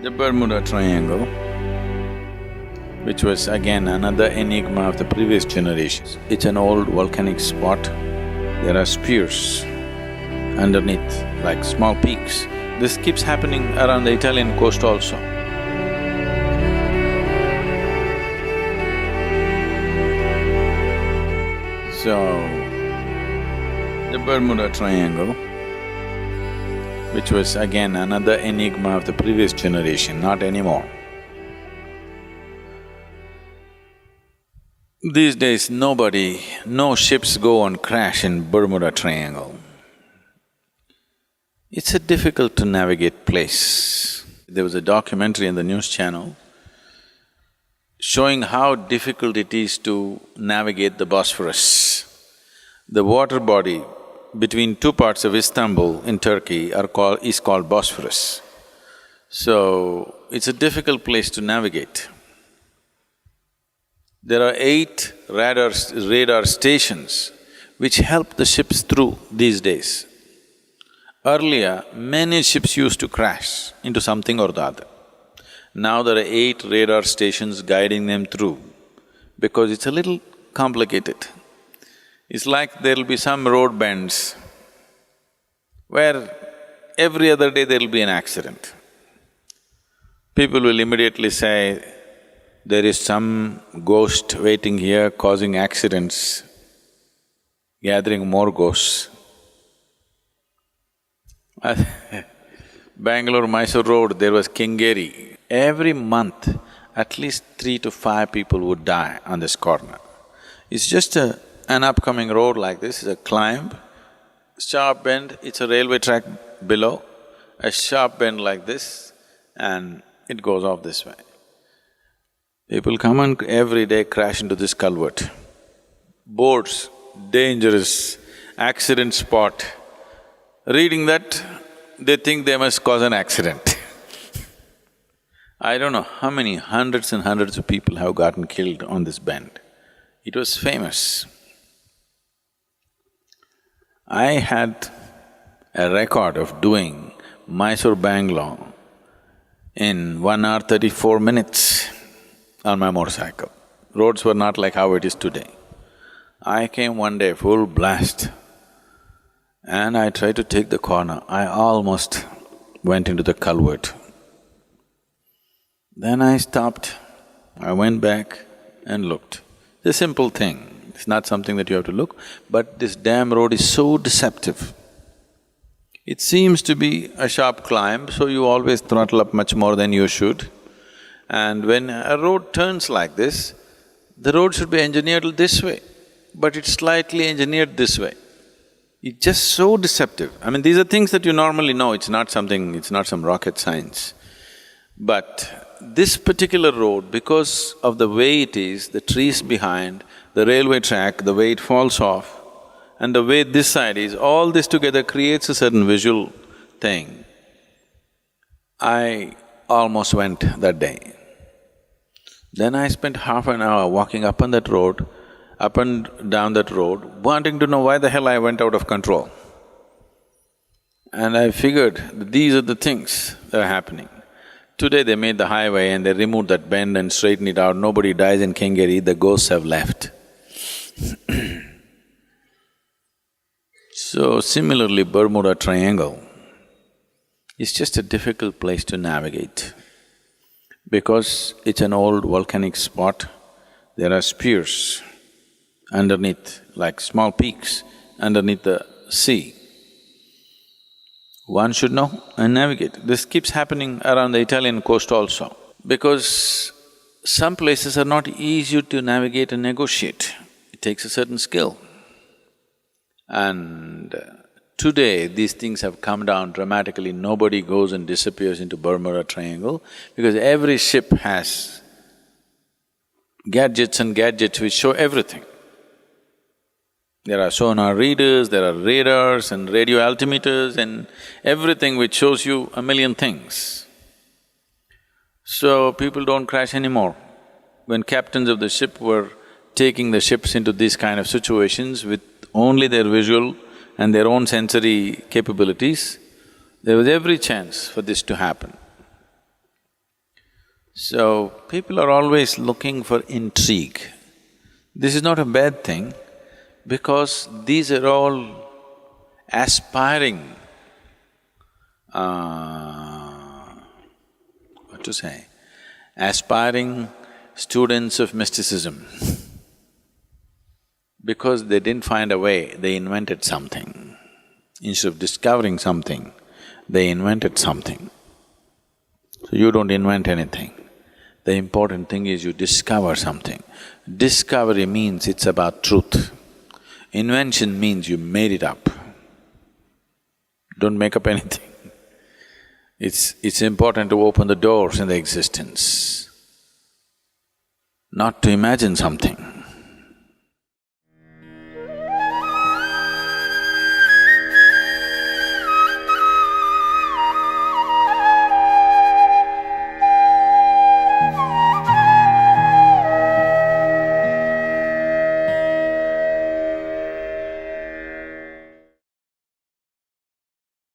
The Bermuda Triangle, which was again another enigma of the previous generations. It's an old volcanic spot. There are spears underneath, like small peaks. This keeps happening around the Italian coast also. So, the Bermuda Triangle, which was again another enigma of the previous generation, not anymore. These days, no ships go and crash in Bermuda Triangle. It's a difficult to navigate place. There was a documentary in the news channel showing how difficult it is to navigate the Bosphorus. The water body between two parts of Istanbul in Turkey is called Bosphorus. So, it's a difficult place to navigate. There are 8 radar stations which help the ships through these days. Earlier, many ships used to crash into something or the other. Now there are 8 radar stations guiding them through because it's a little complicated. It's like there'll be some road bends where every other day there'll be an accident. People will immediately say, there is some ghost waiting here causing accidents, gathering more ghosts. Bangalore-Mysore road, there was Kengeri. Every month, at least 3 to 5 people would die on this corner. It's just an upcoming road like this, it's a climb, sharp bend, it's a railway track below, a sharp bend like this, and it goes off this way. People come and every day crash into this culvert. Boards, dangerous, accident spot. Reading that, they think they must cause an accident. I don't know how many hundreds and hundreds of people have gotten killed on this bend. It was famous. I had a record of doing Mysore-Bangalore in 1 hour 34 minutes on my motorcycle. Roads were not like how it is today. I came one day full blast and I tried to take the corner. I almost went into the culvert. Then I stopped, I went back and looked. It's a simple thing. It's not something that you have to look, but this damn road is so deceptive. It seems to be a sharp climb, so you always throttle up much more than you should. And when a road turns like this, the road should be engineered this way, but it's slightly engineered this way. It's just so deceptive. I mean, these are things that you normally know, it's not some rocket science. But this particular road, because of the way it is, the trees behind, the railway track, the way it falls off, and the way this side is, all this together creates a certain visual thing. I almost went that day. Then I spent half an hour walking up and down that road, wanting to know why the hell I went out of control. And I figured that these are the things that are happening. Today they made the highway and they removed that bend and straightened it out, nobody dies in Kengeri, the ghosts have left. So similarly, Bermuda Triangle is just a difficult place to navigate. Because it's an old volcanic spot, there are spears underneath, like small peaks underneath the sea. One should know and navigate. This keeps happening around the Italian coast also, because some places are not easy to navigate and negotiate. It takes a certain skill. And today, these things have come down dramatically. Nobody goes and disappears into Bermuda Triangle because every ship has gadgets and gadgets which show everything. There are sonar readers, there are radars and radio altimeters and everything which shows you a million things. So people don't crash anymore. When captains of the ship were taking the ships into these kind of situations with only their visual and their own sensory capabilities, there was every chance for this to happen. So, people are always looking for intrigue. This is not a bad thing because these are all aspiring, what to say, aspiring students of mysticism. Because they didn't find a way, they invented something. Instead of discovering something, they invented something. So you don't invent anything. The important thing is you discover something. Discovery means it's about truth. Invention means you made it up. Don't make up anything. It's important to open the doors in the existence, not to imagine something.